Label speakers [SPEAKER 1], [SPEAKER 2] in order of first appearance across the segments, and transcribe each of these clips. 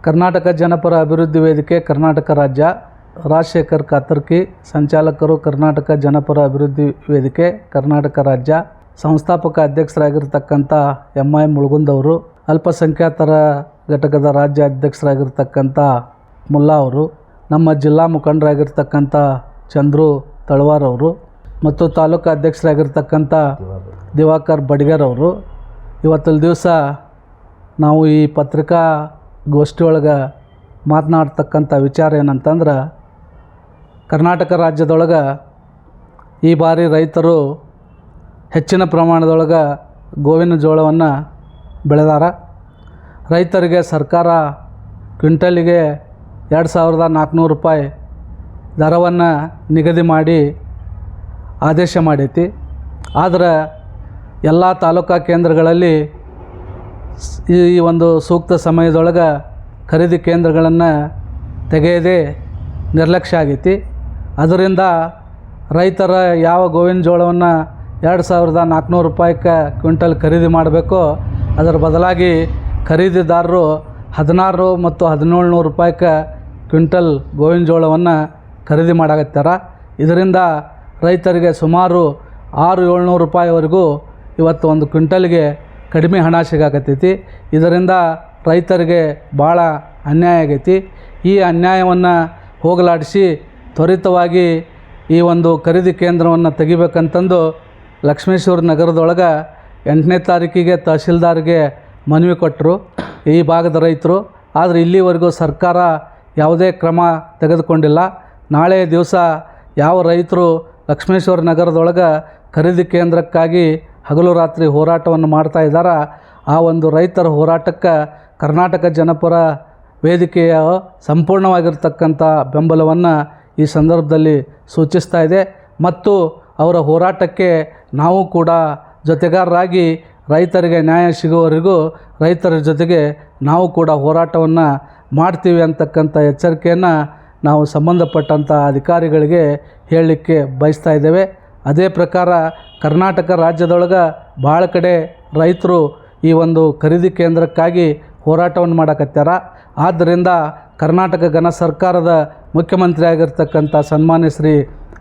[SPEAKER 1] ಕರ್ನಾಟಕ ಜನಪರ ಅಭಿವೃದ್ಧಿ ವೇದಿಕೆ ಕರ್ನಾಟಕ ರಾಜ್ಯ ರಾಜಶೇಖರ್ ಕಾತರ್ಕಿ ಸಂಚಾಲಕರು, ಕರ್ನಾಟಕ ಜನಪರ ಅಭಿವೃದ್ಧಿ ವೇದಿಕೆ ಕರ್ನಾಟಕ ರಾಜ್ಯ ಸಂಸ್ಥಾಪಕ ಅಧ್ಯಕ್ಷರಾಗಿರ್ತಕ್ಕಂಥ MI ಮುಳುಗುಂದವರು, ಅಲ್ಪಸಂಖ್ಯಾತರ ಘಟಕದ ರಾಜ್ಯ ಅಧ್ಯಕ್ಷರಾಗಿರ್ತಕ್ಕಂಥ ಮುಲ್ಲಾ ಅವರು, ನಮ್ಮ ಜಿಲ್ಲಾ ಮುಖಂಡರಾಗಿರ್ತಕ್ಕಂಥ ಚಂದ್ರು ತಳವಾರ್ ಅವರು ಮತ್ತು ತಾಲೂಕು ಅಧ್ಯಕ್ಷರಾಗಿರ್ತಕ್ಕಂಥ ದಿವಾಕರ್ ಬಡಿಗೇರ್ ಅವರು, ಇವತ್ತಿನ ದಿವಸ ನಾವು ಈ ಪತ್ರಿಕಾ ಗೋಷ್ಠಿಯೊಳಗೆ ಮಾತನಾಡ್ತಕ್ಕಂಥ ವಿಚಾರ ಏನಂತಂದ್ರೆ, ಕರ್ನಾಟಕ ರಾಜ್ಯದೊಳಗೆ ಈ ಬಾರಿ ರೈತರು ಹೆಚ್ಚಿನ ಪ್ರಮಾಣದೊಳಗೆ ಗೋವಿನ ಜೋಳವನ್ನು ಬೆಳೆದಾರ. ರೈತರಿಗೆ ಸರ್ಕಾರ ಕ್ವಿಂಟಲಿಗೆ 2400 ರೂಪಾಯಿ ದರವನ್ನು ನಿಗದಿ ಮಾಡಿ ಆದೇಶ ಮಾಡೈತಿ. ಆದರೆ ಎಲ್ಲ ತಾಲೂಕಾ ಕೇಂದ್ರಗಳಲ್ಲಿ ಈ ಒಂದು ಸೂಕ್ತ ಸಮಯದೊಳಗೆ ಖರೀದಿ ಕೇಂದ್ರಗಳನ್ನು ತೆಗೆಯದೇ ನಿರ್ಲಕ್ಷ್ಯ ಆಗೈತಿ. ಅದರಿಂದ ರೈತರ ಯಾವ ಗೋವಿನ ಜೋಳವನ್ನು 2400 ರೂಪಾಯಿಗೆ ಕ್ವಿಂಟಲ್ ಖರೀದಿ ಮಾಡಬೇಕೋ ಅದರ ಬದಲಾಗಿ ಖರೀದಿದಾರರು 16 ಮತ್ತು 1700 ರೂಪಾಯಿಗೆ ಕ್ವಿಂಟಲ್ ಗೋವಿನ ಜೋಳವನ್ನು ಖರೀದಿ ಮಾಡಾಕತ್ತಾರ. ಇದರಿಂದ ರೈತರಿಗೆ ಸುಮಾರು 600-700 ರೂಪಾಯಿವರೆಗೂ ಇವತ್ತು ಒಂದು ಕ್ವಿಂಟಲ್ಗೆ ಕಡಿಮೆ ಹಣ ಸಿಗಾಕತ್ತೈತಿ. ಇದರಿಂದ ರೈತರಿಗೆ ಭಾಳ ಅನ್ಯಾಯ ಆಗೈತಿ. ಈ ಅನ್ಯಾಯವನ್ನು ಹೋಗಲಾಡಿಸಿ ತ್ವರಿತವಾಗಿ ಈ ಒಂದು ಖರೀದಿ ಕೇಂದ್ರವನ್ನು ತೆಗಿಬೇಕಂತಂದು ಲಕ್ಷ್ಮೇಶ್ವರ ನಗರದೊಳಗೆ 8ನೇ ತಾರೀಕಿಗೆ ತಹಶೀಲ್ದಾರ್ಗೆ ಮನವಿ ಕೊಟ್ಟರು ಈ ಭಾಗದ ರೈತರು. ಆದರೆ ಇಲ್ಲಿವರೆಗೂ ಸರ್ಕಾರ ಯಾವುದೇ ಕ್ರಮ ತೆಗೆದುಕೊಂಡಿಲ್ಲ. ನಾಳೆ ದಿವಸ ಯಾವ ರೈತರು ಲಕ್ಷ್ಮೇಶ್ವರ ನಗರದೊಳಗೆ ಖರೀದಿ ಕೇಂದ್ರಕ್ಕಾಗಿ ಹಗಲು ರಾತ್ರಿ ಹೋರಾಟವನ್ನು ಮಾಡ್ತಾ ಇದ್ದಾರೆ, ಆ ಒಂದು ರೈತರ ಹೋರಾಟಕ್ಕೆ ಕರ್ನಾಟಕ ಜನಪರ ವೇದಿಕೆಯ ಸಂಪೂರ್ಣವಾಗಿರ್ತಕ್ಕಂಥ ಬೆಂಬಲವನ್ನು ಈ ಸಂದರ್ಭದಲ್ಲಿ ಸೂಚಿಸ್ತಾ ಇದೆ. ಮತ್ತು ಅವರ ಹೋರಾಟಕ್ಕೆ ನಾವು ಕೂಡ ಜೊತೆಗಾರರಾಗಿ ರೈತರಿಗೆ ನ್ಯಾಯ ಸಿಗುವವರೆಗೂ ರೈತರ ಜೊತೆಗೆ ನಾವು ಕೂಡ ಹೋರಾಟವನ್ನು ಮಾಡ್ತೀವಿ ಅಂತಕ್ಕಂಥ ಎಚ್ಚರಿಕೆಯನ್ನು ನಾವು ಸಂಬಂಧಪಟ್ಟಂಥ ಅಧಿಕಾರಿಗಳಿಗೆ ಹೇಳಲಿಕ್ಕೆ ಬಯಸ್ತಾ ಇದ್ದೇವೆ. ಅದೇ ಪ್ರಕಾರ ಕರ್ನಾಟಕ ರಾಜ್ಯದೊಳಗೆ ಭಾಳ ಕಡೆ ರೈತರು ಈ ಒಂದು ಖರೀದಿ ಕೇಂದ್ರಕ್ಕಾಗಿ ಹೋರಾಟವನ್ನು ಮಾಡಕತ್ತಾರ. ಆದ್ದರಿಂದ ಕರ್ನಾಟಕ ಘನ ಸರ್ಕಾರದ ಮುಖ್ಯಮಂತ್ರಿ ಆಗಿರ್ತಕ್ಕಂಥ ಸನ್ಮಾನ್ಯ ಶ್ರೀ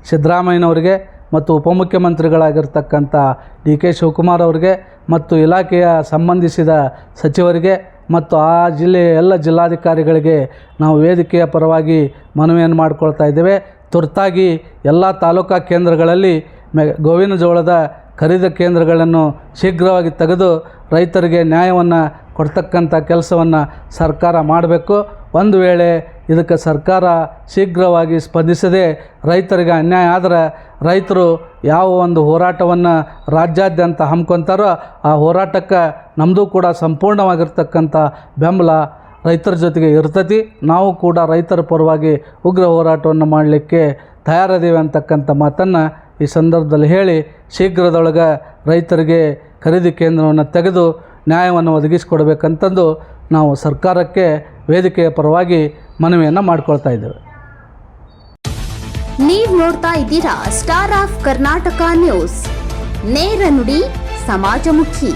[SPEAKER 1] ಸಿದ್ದರಾಮಯ್ಯನವರಿಗೆ ಮತ್ತು ಉಪಮುಖ್ಯಮಂತ್ರಿಗಳಾಗಿರ್ತಕ್ಕಂಥ DK ಶಿವಕುಮಾರ್ ಅವರಿಗೆ ಮತ್ತು ಇಲಾಖೆಯ ಸಂಬಂಧಿಸಿದ ಸಚಿವರಿಗೆ ಮತ್ತು ಆ ಜಿಲ್ಲೆಯ ಎಲ್ಲ ಜಿಲ್ಲಾಧಿಕಾರಿಗಳಿಗೆ ನಾವು ವೇದಿಕೆಯ ಪರವಾಗಿ ಮನವಿಯನ್ನು ಮಾಡಿಕೊಳ್ತಾ ಇದ್ದೇವೆ. ತುರ್ತಾಗಿ ಎಲ್ಲ ತಾಲೂಕಾ ಕೇಂದ್ರಗಳಲ್ಲಿ ಗೋವಿನ ಜೋಳದ ಖರೀದಿ ಕೇಂದ್ರಗಳನ್ನು ಶೀಘ್ರವಾಗಿ ತೆಗೆದು ರೈತರಿಗೆ ನ್ಯಾಯವನ್ನು ಕೊಡ್ತಕ್ಕಂಥ ಕೆಲಸವನ್ನು ಸರ್ಕಾರ ಮಾಡಬೇಕು. ಒಂದು ವೇಳೆ ಇದಕ್ಕೆ ಸರ್ಕಾರ ಶೀಘ್ರವಾಗಿ ಸ್ಪಂದಿಸದೆ ರೈತರಿಗೆ ಅನ್ಯಾಯ ಆದರೆ ರೈತರು ಯಾವ ಒಂದು ಹೋರಾಟವನ್ನು ರಾಜ್ಯಾದ್ಯಂತ ಹಮ್ಮಿಕೊತಾರೋ ಆ ಹೋರಾಟಕ್ಕೆ ನಮ್ಮದು ಕೂಡ ಸಂಪೂರ್ಣವಾಗಿರ್ತಕ್ಕಂಥ ಬೆಂಬಲ ರೈತರ ಜೊತೆಗೆ ಇರ್ತೈತಿ. ನಾವು ಕೂಡ ರೈತರ ಪರವಾಗಿ ಉಗ್ರ ಹೋರಾಟವನ್ನು ಮಾಡಲಿಕ್ಕೆ ತಯಾರಿದ್ದೀವಿ ಅಂತಕ್ಕಂಥ ಮಾತನ್ನು ಈ ಸಂದರ್ಭದಲ್ಲಿ ಹೇಳಿ, ಶೀಘ್ರದೊಳಗೆ ರೈತರಿಗೆ ಖರೀದಿ ಕೇಂದ್ರವನ್ನು ತೆಗೆದು ನ್ಯಾಯವನ್ನು ಒದಗಿಸಿಕೊಡಬೇಕಂತಂದು ನಾವು ಸರ್ಕಾರಕ್ಕೆ ವೇದಿಕೆಯ ಪರವಾಗಿ ಮನವಿಯನ್ನು ಮಾಡಿಕೊಳ್ತಾ ಇದ್ದೇವೆ.
[SPEAKER 2] ನೀವು ನೋಡ್ತಾ ಇದ್ದೀರಾ ಸ್ಟಾರ್ ಆಫ್ ಕರ್ನಾಟಕ ನ್ಯೂಸ್, ನೇರ ನುಡಿ ಸಮಾಜಮುಖಿ.